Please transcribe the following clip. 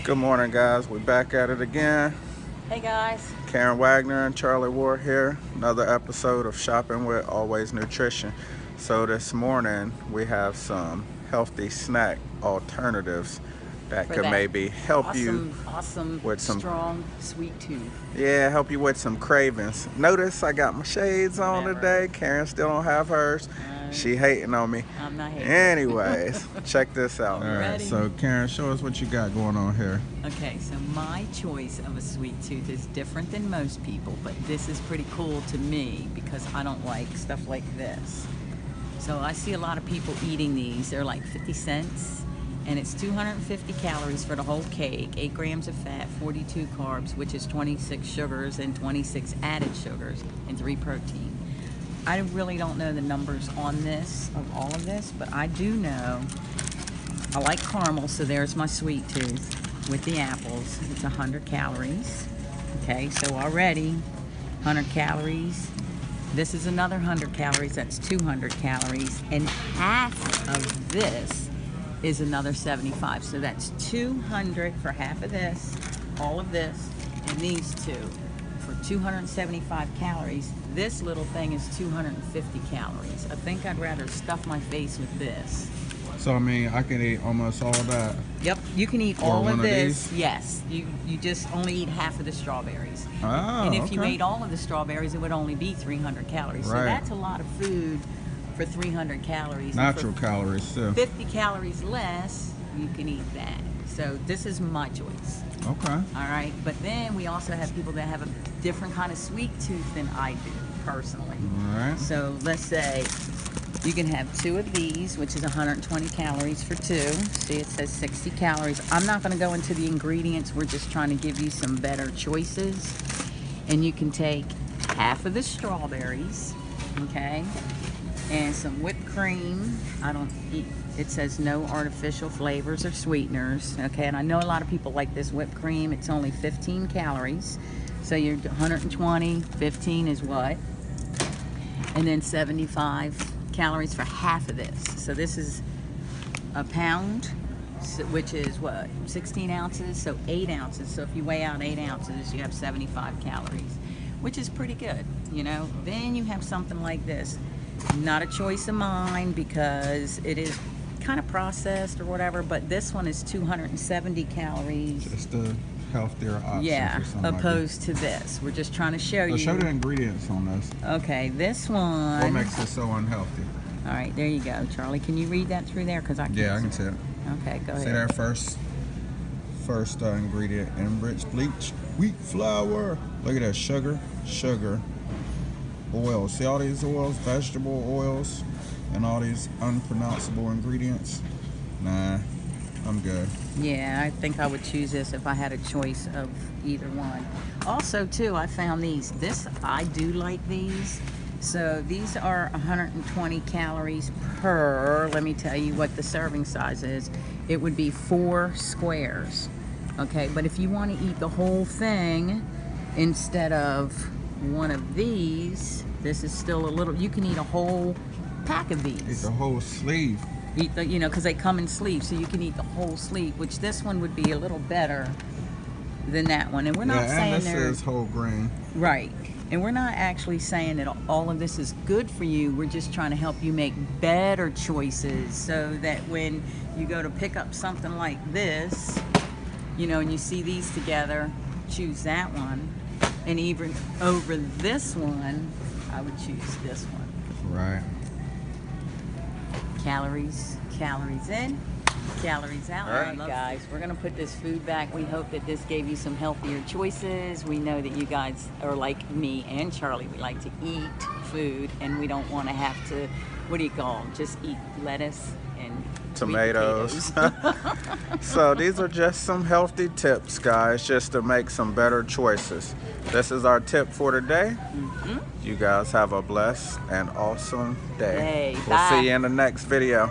Good morning, guys. We're back at it again. Hey guys. Karen Wagner and Charlie Ward here. Another episode of Shopping with Always Nutrition. So this morning we have some healthy snack alternatives that For could that maybe help you awesome, with some, strong, sweet tooth. yeah, help you with some cravings. Notice I got my shades on Whatever. today. Karen still don't have hers. She hating on me. I'm not hating. Anyways, check this out. All right, so Karen, show us what you got going on here. Okay, so my choice of a sweet tooth is different than most people, but this is pretty cool to me because I don't like stuff like this. So I see a lot of people eating these. They're like 50 cents. And it's 250 calories for the whole cake, 8 grams of fat, 42 carbs, which is 26 sugars and 26 added sugars, and 3 protein. I really don't know the numbers on this, of all of this, but I do know I like caramel, so there's my sweet tooth with the apples. It's 100 calories. Okay, so already 100 calories. This is another 100 calories, that's 200 calories, and half of this is another 75, so that's 200 for half of this, all of this, and these two for 275 calories. This little thing is 250 calories. I think I'd rather stuff my face with this. So I mean, I can eat almost all that. Yep, you can eat Or all one of of this. these? Yes, you just only eat half of the strawberries. Oh, And if you okay. ate all of the strawberries, it would only be 300 calories. So Right. that's a lot of food for 300 calories. And Natural for calories too. 50 calories less, you can eat that. So this is my choice. Okay. All right, but then we also have people that have a different kind of sweet tooth than I do personally. All right. So let's say you can have 2 of these, which is 120 calories for 2. See, it says 60 calories. I'm not going to go into the ingredients. We're just trying to give you some better choices. And you can take half of the strawberries, okay, and some whipped cream. I don't eat, it says no artificial flavors or sweeteners, okay, and I know a lot of people like this whipped cream. It's only 15 calories, so you're 120, 15 is what? And then 75 calories for half of this. So this is a pound, which is what, 16 ounces, so 8 ounces. So if you weigh out 8 ounces, you have 75 calories, which is pretty good, you know. Then you have something like this. Not a choice of mine because it is kind of processed or whatever, but this one is 270 calories. Just a healthier option. Yeah, for something opposed to this. We're just trying to show like you. show the ingredients on this. Okay, this one. What makes it so unhealthy? All right, there you go, Charlie. Can you read that through there? Because I can't. Yeah, I can see it. Okay, go See ahead. there first ingredient: enriched bleach wheat flour. Look at that, sugar, oil. See all these oils, vegetable oils, and all these unpronounceable ingredients. Nah, I'm good. Yeah, I think I would choose this if I had a choice of either one. Also, too, I found these. I do like these. So these are 120 calories per. Let me tell you what the serving size is. It would be 4 squares. Okay, but if you want to eat the whole thing instead of one of these, this is still a little. You can eat a whole pack of these. Eat the whole sleeve. Eat the, you know, because they come in sleeves, so you can eat the whole sleeve, which this one would be a little better than that one. And we're not saying and this they're is whole grain. right. And we're not actually saying that all of this is good for you. We're just trying to help you make better choices so that when you go to pick up something like this, you know, and you see these together, choose that one. And even over this one, I would choose this one. Right. Calories in, calories out. All right, guys, we're gonna put this food back. We hope that this gave you some healthier choices. We know that you guys are like me and Charlie. We like to eat food, and we don't want to have to, what do you call them? Just eat lettuce and Tomatoes. potatoes. So these are just some healthy tips, guys, just to make some better choices. This is our tip for today. You guys have a blessed and awesome day. Hey, We'll bye. see you in the next video.